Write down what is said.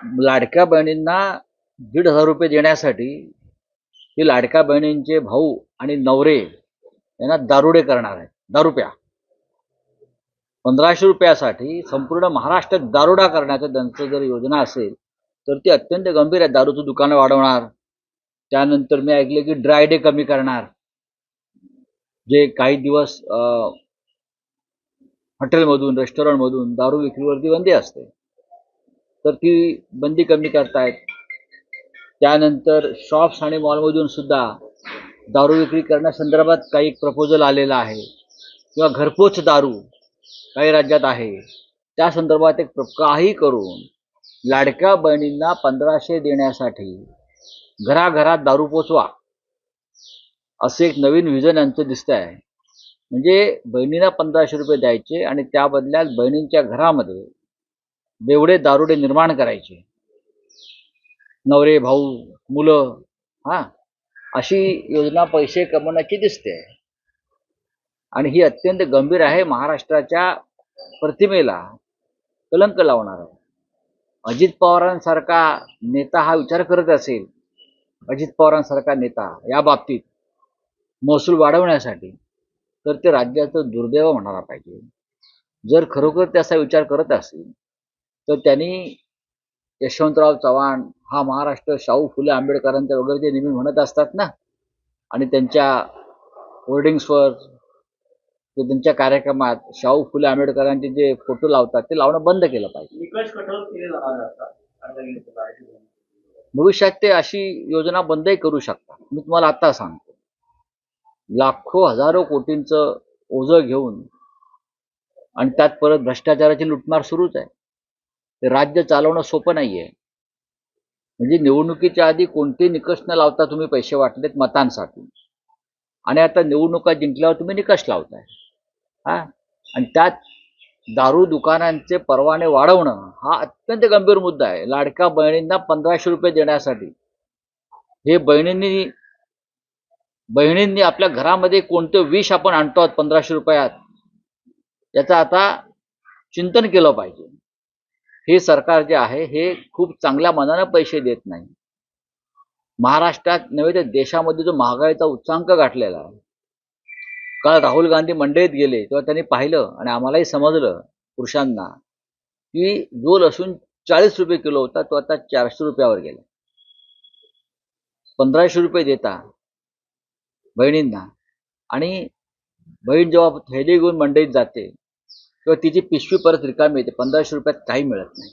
लाडक्या बहिणींना 1,500 रुपये देण्यासाठी ही लाडक्या बहिणींचे भाऊ आणि नवरे यांना दारुडे करणार आहेत. दारू प्या. 1,500 रुपयासाठी संपूर्ण महाराष्ट्रात दारुडा करण्याचं त्यांचं जर योजना असेल तर ती अत्यंत गंभीर आहे. दारूचं दुकानं वाढवणार, त्यानंतर मी ऐकले की ड्राय डे कमी करणार, जे काही दिवस हॉटेलमधून रेस्टॉरंटमधून दारू विक्रीवरती बंदी असते तर ती बंदी कमी करतायत. त्यानंतर शॉप्स आणि मॉलमधून सुद्धा दारू विक्री करण्यासंदर्भात काही प्रपोजल आलेला आहे किंवा घरपोच दारू काही राज्यात आहे, त्या संदर्भात एक काही करून लाडक्या बहिणींना 1,500 देण्यासाठी घराघरात दारू पोचवा असं एक नवीन विजन यांचं दिसतं आहे. म्हणजे बहिणींना 1,500 रुपये द्यायचे आणि त्या बदल्यात बहिणींच्या घरामध्ये बेवडे दारुडे निर्माण करायचे, नवरे भाऊ मुलं, अशी योजना पैसे कमवण्याची दिसते आणि ही अत्यंत गंभीर आहे. महाराष्ट्राच्या प्रतिमेला कलंक लावणार आहे. अजित पवारांसारखा नेता हा विचार करत असेल, अजित पवारांसारखा नेता या बाबतीत महसूल वाढवण्यासाठी, तर ते राज्याचं दुर्दैव म्हणायला पाहिजे. जर खरोखर ते असा विचार करत असतील तर त्यांनी यशवंतराव चव्हाण हा महाराष्ट्र शाहू फुले आंबेडकरांचा वगैरे ते नेहमी म्हणत असतात ना, आणि त्यांच्या होर्डिंग्सवर त्यांच्या कार्यक्रमात शाहू फुले आंबेडकरांचे जे फोटो लावतात ते लावणं बंद केलं पाहिजे. भविष्यात ते अशी योजना बंदही करू शकतात. मी तुम्हाला आता सांगतो, लाखो हजारो कोटींचं ओझं घेऊन आणि त्यात परत भ्रष्टाचाराची लुटमार सुरूच आहे. ते राज्य चालवणं सोपं नाहीये. म्हणजे निवडणुकीच्या आधी कोणते निकष न लावता तुम्ही पैसे वाटलेत मतांसाठी, आणि आता निवडणुका जिंकल्यावर तुम्ही निकष लावताय. आणि त्यात दारू दुकानांचे परवाने वाढवणं हा अत्यंत गंभीर मुद्दा आहे. लाडक्या बहिणींना 1,500 रुपये देण्यासाठी हे बहिणींनी आपल्या घरामध्ये कोणतं विष आपण आणतो 1,500 रुपयात, याचं आता चिंतन केलं पाहिजे. हे सरकार जे आहे हे खूप चांगल्या मनानं पैसे देत नाही. महाराष्ट्रात नव्हे तर देशामध्ये जो महागाईचा उच्चांक गाठलेला आहे. काल राहुल गांधी मंडईत गेले तेव्हा त्यांनी पाहिलं आणि आम्हालाही समजलं पुरुषांना की जो लसूण 40 रुपये किलो होता तो आता 400 रुपयावर गेला. 1,500 रुपये देता बहिणींना, आणि बहीण जेव्हा थैली घेऊन मंडईत जाते तेव्हा तिची पिशवी परत रिकामी येते. 1,500 रुपयात काही मिळत नाही.